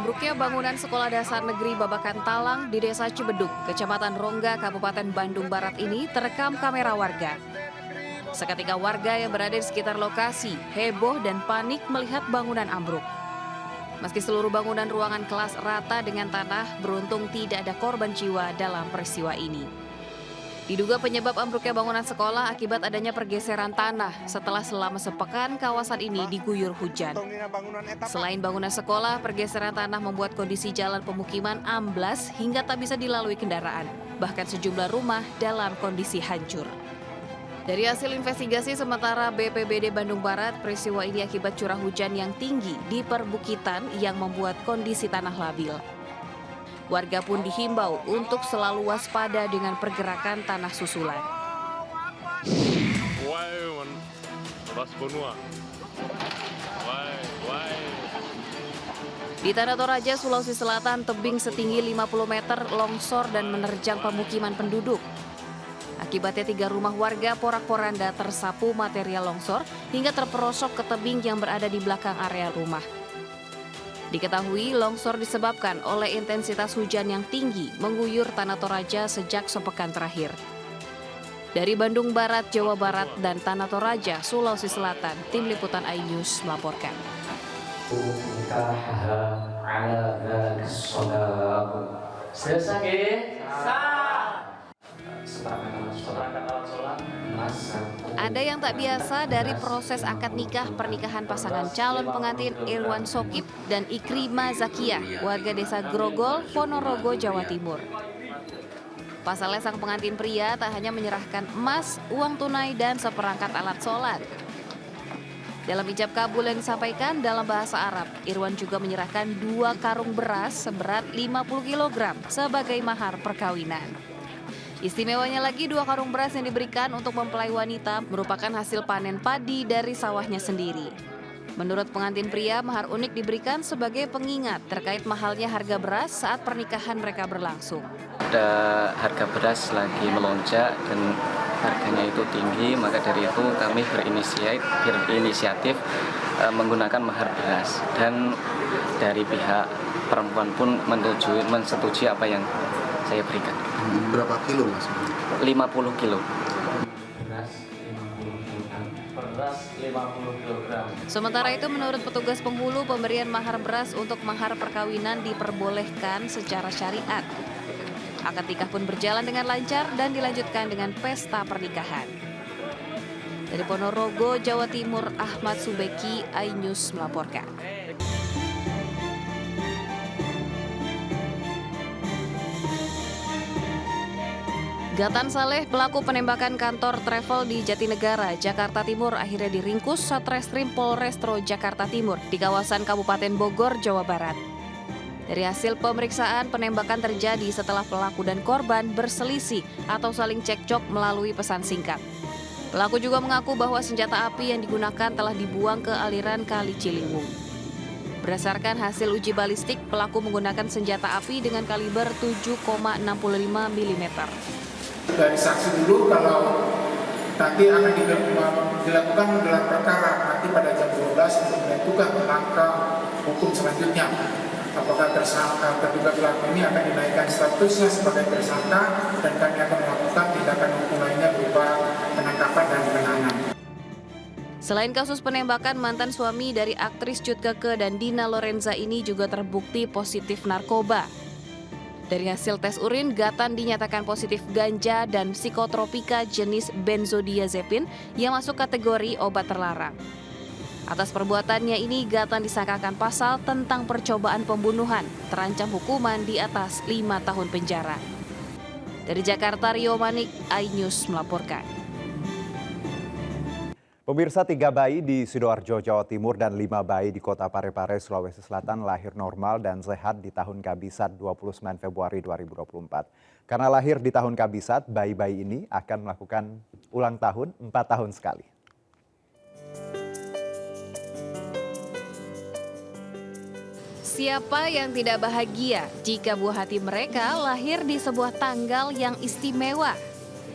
Ambruknya bangunan sekolah dasar negeri Babakan Talang di Desa Cibeduk, Kecamatan Rongga, Kabupaten Bandung Barat ini terekam kamera warga. Seketika warga yang berada di sekitar lokasi heboh dan panik melihat bangunan ambruk. Meski seluruh bangunan ruangan kelas rata dengan tanah, beruntung tidak ada korban jiwa dalam peristiwa ini. Diduga penyebab ambruknya bangunan sekolah akibat adanya pergeseran tanah setelah selama sepekan kawasan ini diguyur hujan. Selain bangunan sekolah, pergeseran tanah membuat kondisi jalan pemukiman amblas hingga tak bisa dilalui kendaraan. Bahkan sejumlah rumah dalam kondisi hancur. Dari hasil investigasi sementara BPBD Bandung Barat, peristiwa ini akibat curah hujan yang tinggi di perbukitan yang membuat kondisi tanah labil. Warga pun dihimbau untuk selalu waspada dengan pergerakan tanah susulan. Di Tanah Toraja, Sulawesi Selatan, tebing setinggi 50 meter longsor dan menerjang pemukiman penduduk. Akibatnya 3 rumah warga porak-poranda tersapu material longsor hingga terperosok ke tebing yang berada di belakang area rumah. Diketahui longsor disebabkan oleh intensitas hujan yang tinggi mengguyur Tanah Toraja sejak sepekan terakhir. Dari Bandung Barat, Jawa Barat, dan Tanah Toraja, Sulawesi Selatan, Tim Liputan iNews melaporkan. Ada yang tak biasa dari proses akad nikah pernikahan pasangan calon pengantin Irwan Sokip dan Ikrima Zakiah, warga desa Grogol, Ponorogo, Jawa Timur. Pasalnya sang pengantin pria tak hanya menyerahkan emas, uang tunai, dan seperangkat alat sholat. Dalam ijab kabul yang disampaikan dalam bahasa Arab, Irwan juga menyerahkan 2 karung beras seberat 50 kg sebagai mahar perkawinan. Istimewanya lagi 2 karung beras yang diberikan untuk mempelai wanita merupakan hasil panen padi dari sawahnya sendiri. Menurut pengantin pria, mahar unik diberikan sebagai pengingat terkait mahalnya harga beras saat pernikahan mereka berlangsung. Ada harga beras lagi melonjak dan harganya itu tinggi, maka dari itu kami berinisiatif menggunakan mahar beras. Dan dari pihak perempuan pun mensetujui apa yang saya berikan. Berapa kilo mas? 50 kilo. Sementara itu menurut petugas penghulu, pemberian mahar beras untuk mahar perkawinan diperbolehkan secara syariat. Akad nikah pun berjalan dengan lancar dan dilanjutkan dengan pesta pernikahan. Dari Ponorogo, Jawa Timur, Ahmad Subeki, iNews melaporkan. Gatan Saleh, pelaku penembakan kantor travel di Jatinegara, Jakarta Timur, akhirnya diringkus Satreskrim Polrestro Jakarta Timur di kawasan Kabupaten Bogor, Jawa Barat. Dari hasil pemeriksaan, penembakan terjadi setelah pelaku dan korban berselisih atau saling cekcok melalui pesan singkat. Pelaku juga mengaku bahwa senjata api yang digunakan telah dibuang ke aliran Kali Ciliwung. Berdasarkan hasil uji balistik, pelaku menggunakan senjata api dengan kaliber 7,65 mm. Dari saksi dulu kalau nanti akan dilakukan gelar perkara nanti pada jam 12 untuk menentukan langkah hukum selanjutnya. Apakah tersangka terduga pelaku ini akan dinaikkan statusnya sebagai tersangka dan kami akan melakukan tindakan hukum lainnya berupa penangkapan dan penahanan. Selain kasus penembakan, mantan suami dari aktris Cut Keke dan Dina Lorenza ini juga terbukti positif narkoba. Dari hasil tes urin, Gatan dinyatakan positif ganja dan psikotropika jenis benzodiazepin yang masuk kategori obat terlarang. Atas perbuatannya ini, Gatan disangkakan pasal tentang percobaan pembunuhan, terancam hukuman di atas 5 tahun penjara. Dari Jakarta, Rio Manik, iNews melaporkan. Pemirsa, 3 bayi di Sidoarjo, Jawa Timur dan 5 bayi di Kota Parepare, Sulawesi Selatan lahir normal dan sehat di tahun Kabisat 29 Februari 2024. Karena lahir di tahun Kabisat, bayi-bayi ini akan melakukan ulang tahun 4 tahun sekali. Siapa yang tidak bahagia jika buah hati mereka lahir di sebuah tanggal yang istimewa?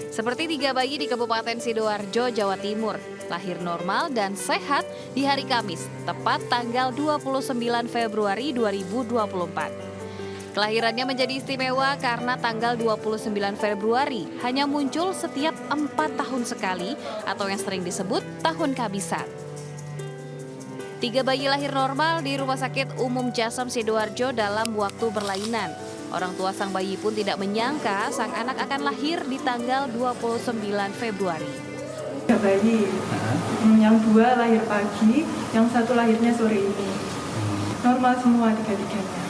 Seperti 3 bayi di Kabupaten Sidoarjo, Jawa Timur, lahir normal dan sehat di hari Kamis, tepat tanggal 29 Februari 2024. Kelahirannya menjadi istimewa karena tanggal 29 Februari hanya muncul setiap 4 tahun sekali atau yang sering disebut tahun kabisat. 3 bayi lahir normal di Rumah Sakit Umum Jasem Sidoarjo dalam waktu berlainan. Orang tua sang bayi pun tidak menyangka sang anak akan lahir di tanggal 29 Februari. 3 bayi, yang 2 lahir pagi, yang 1 lahirnya sore ini. Normal semua 3-tiganya.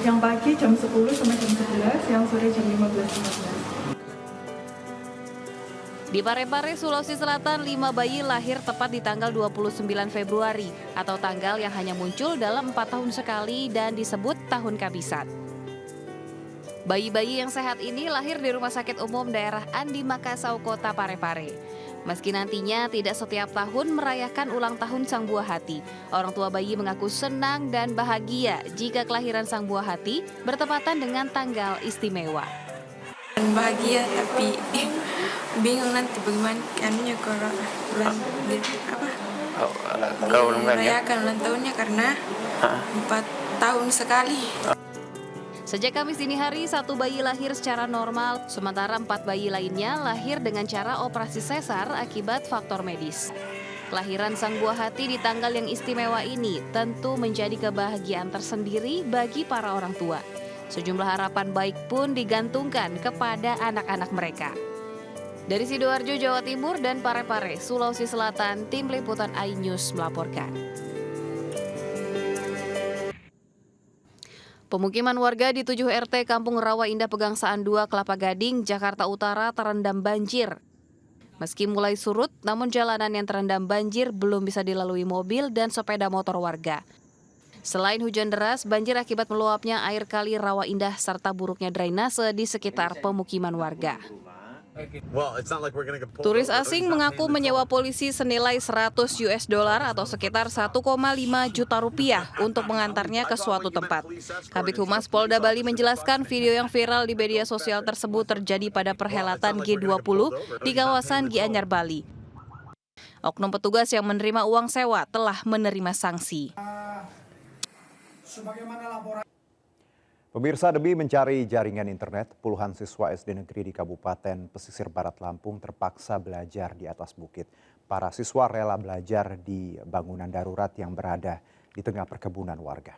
Yang pagi jam 10 sampai jam 11, yang sore jam 15.15. Di Parepare, Sulawesi Selatan, 5 bayi lahir tepat di tanggal 29 Februari atau tanggal yang hanya muncul dalam 4 tahun sekali dan disebut tahun kabisat. Bayi-bayi yang sehat ini lahir di Rumah Sakit Umum Daerah Andi Makassau, Kota Parepare. Meski nantinya tidak setiap tahun merayakan ulang tahun sang buah hati, orang tua bayi mengaku senang dan bahagia jika kelahiran sang buah hati bertepatan dengan tanggal istimewa. Bahagia tapi bingung nanti bagaimana anunya kalau merayakan ulang tahunnya karena 4 tahun sekali. Sejak Kamis dini hari, 1 bayi lahir secara normal, sementara 4 bayi lainnya lahir dengan cara operasi sesar akibat faktor medis. Kelahiran sang buah hati di tanggal yang istimewa ini tentu menjadi kebahagiaan tersendiri bagi para orang tua. Sejumlah harapan baik pun digantungkan kepada anak-anak mereka. Dari Sidoarjo, Jawa Timur dan Parepare, Sulawesi Selatan, Tim Liputan iNews melaporkan. Pemukiman warga di 7 RT Kampung Rawa Indah Pegangsaan 2, Kelapa Gading, Jakarta Utara terendam banjir. Meski mulai surut, namun jalanan yang terendam banjir belum bisa dilalui mobil dan sepeda motor warga. Selain hujan deras, banjir akibat meluapnya air kali Rawa Indah serta buruknya drainase di sekitar pemukiman warga. Turis asing mengaku menyewa polisi senilai $100 atau sekitar 1,5 juta rupiah untuk mengantarnya ke suatu tempat. Kabid Humas Polda Bali menjelaskan video yang viral di media sosial tersebut terjadi pada perhelatan G20 di kawasan Gianyar, Bali. Oknum petugas yang menerima uang sewa telah menerima sanksi. Pemirsa, demi mencari jaringan internet, puluhan siswa SD negeri di Kabupaten Pesisir Barat Lampung terpaksa belajar di atas bukit. Para siswa rela belajar di bangunan darurat yang berada di tengah perkebunan warga.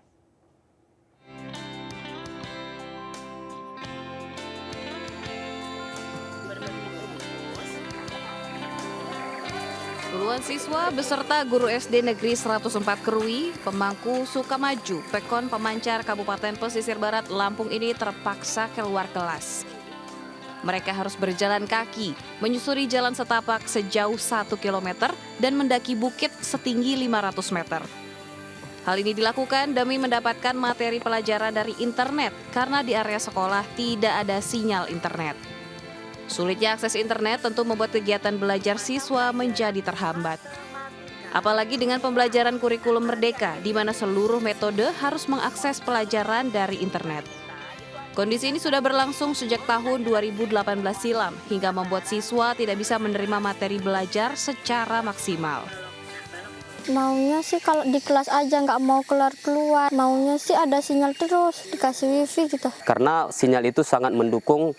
Puluhan siswa beserta guru SD Negeri 104 Kerui, Pemangku, Sukamaju, Pekon, Pemancar, Kabupaten Pesisir Barat, Lampung ini terpaksa keluar kelas. Mereka harus berjalan kaki, menyusuri jalan setapak sejauh 1 km dan mendaki bukit setinggi 500 meter. Hal ini dilakukan demi mendapatkan materi pelajaran dari internet karena di area sekolah tidak ada sinyal internet. Sulitnya akses internet tentu membuat kegiatan belajar siswa menjadi terhambat. Apalagi dengan pembelajaran kurikulum merdeka, di mana seluruh metode harus mengakses pelajaran dari internet. Kondisi ini sudah berlangsung sejak tahun 2018 silam, hingga membuat siswa tidak bisa menerima materi belajar secara maksimal. Maunya sih kalau di kelas aja, nggak mau keluar-keluar. Maunya sih ada sinyal terus, dikasih wifi gitu. Karena sinyal itu sangat mendukung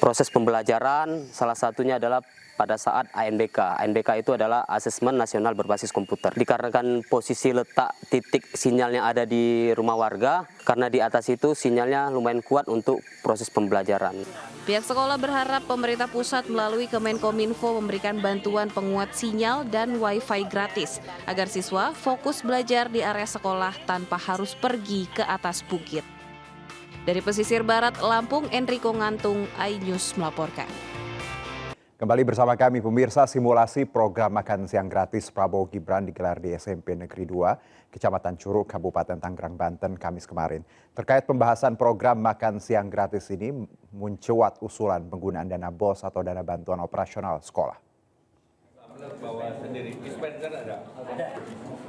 proses pembelajaran, salah satunya adalah pada saat ANBK. ANBK itu adalah Asesmen Nasional Berbasis Komputer. Dikarenakan posisi letak titik sinyalnya ada di rumah warga, karena di atas itu sinyalnya lumayan kuat untuk proses pembelajaran. Pihak sekolah berharap pemerintah pusat melalui Kemenkominfo memberikan bantuan penguat sinyal dan wifi gratis, agar siswa fokus belajar di area sekolah tanpa harus pergi ke atas bukit. Dari Pesisir Barat, Lampung, Enrico Ngantung, iNews melaporkan. Kembali bersama kami pemirsa, simulasi program makan siang gratis Prabowo Gibran digelar di SMP Negeri 2, Kecamatan Curug, Kabupaten Tangerang, Banten, Kamis kemarin. Terkait pembahasan program makan siang gratis ini, mencuat usulan penggunaan dana BOS atau dana bantuan operasional sekolah. Bawa sendiri, dispenser ada.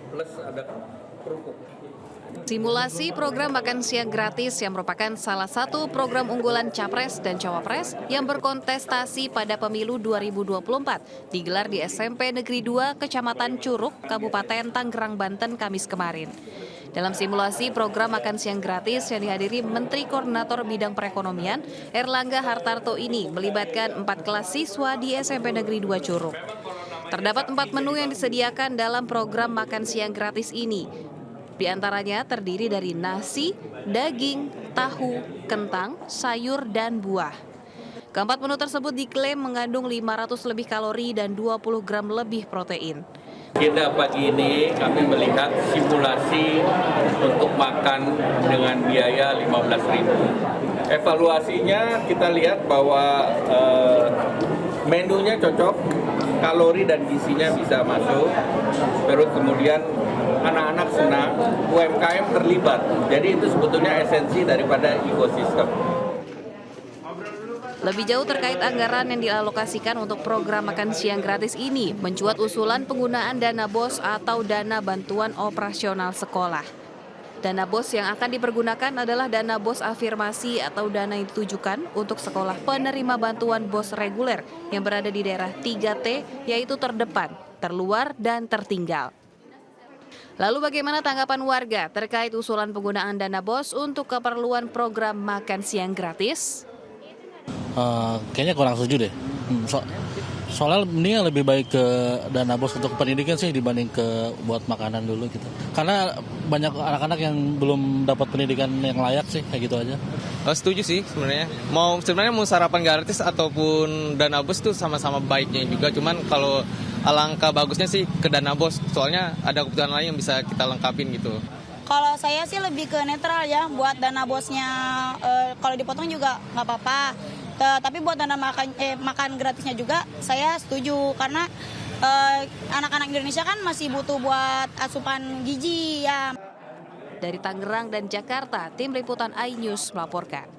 Plus ada Simulasi program makan siang gratis yang merupakan salah satu program unggulan Capres dan Cawapres yang berkontestasi pada pemilu 2024 digelar di SMP Negeri 2 Kecamatan Curug, Kabupaten Tangerang, Banten, Kamis kemarin. Dalam simulasi program makan siang gratis yang dihadiri Menteri Koordinator Bidang Perekonomian Erlangga Hartarto ini melibatkan 4 kelas siswa di SMP Negeri 2 Curug. Terdapat 4 menu yang disediakan dalam program makan siang gratis ini. Di antaranya terdiri dari nasi, daging, tahu, kentang, sayur, dan buah. Keempat menu tersebut diklaim mengandung 500 lebih kalori dan 20 gram lebih protein. Agenda pagi ini kami melihat simulasi untuk makan dengan biaya 15.000. Evaluasinya kita lihat bahwa menunya cocok, kalori dan gizinya bisa masuk. Terus kemudian anak-anak senang, UMKM terlibat. Jadi itu sebetulnya esensi daripada ekosistem. Lebih jauh terkait anggaran yang dialokasikan untuk program makan siang gratis ini, mencuat usulan penggunaan dana BOS atau dana bantuan operasional sekolah. Dana BOS yang akan dipergunakan adalah dana BOS afirmasi atau dana yang ditujukan untuk sekolah penerima bantuan BOS reguler yang berada di daerah 3T, yaitu terdepan, terluar, dan tertinggal. Lalu bagaimana tanggapan warga terkait usulan penggunaan dana BOS untuk keperluan program makan siang gratis? Kayaknya kurang setuju deh. Soalnya mendingan lebih baik ke dana BOS untuk pendidikan sih dibanding ke buat makanan dulu gitu. Karena banyak anak-anak yang belum dapat pendidikan yang layak sih, kayak gitu aja. Setuju sih sebenarnya. Sebenarnya mau sarapan gratis ataupun dana BOS tuh sama-sama baiknya juga. Cuman kalau alangkah bagusnya sih ke dana BOS. Soalnya ada kebutuhan lain yang bisa kita lengkapin gitu. Kalau saya sih lebih ke netral ya, buat dana BOS-nya kalau dipotong juga nggak apa-apa. Tapi buat dana makan gratisnya juga saya setuju karena anak-anak Indonesia kan masih butuh buat asupan gizi ya. Dari Tangerang dan Jakarta, tim liputan iNews melaporkan.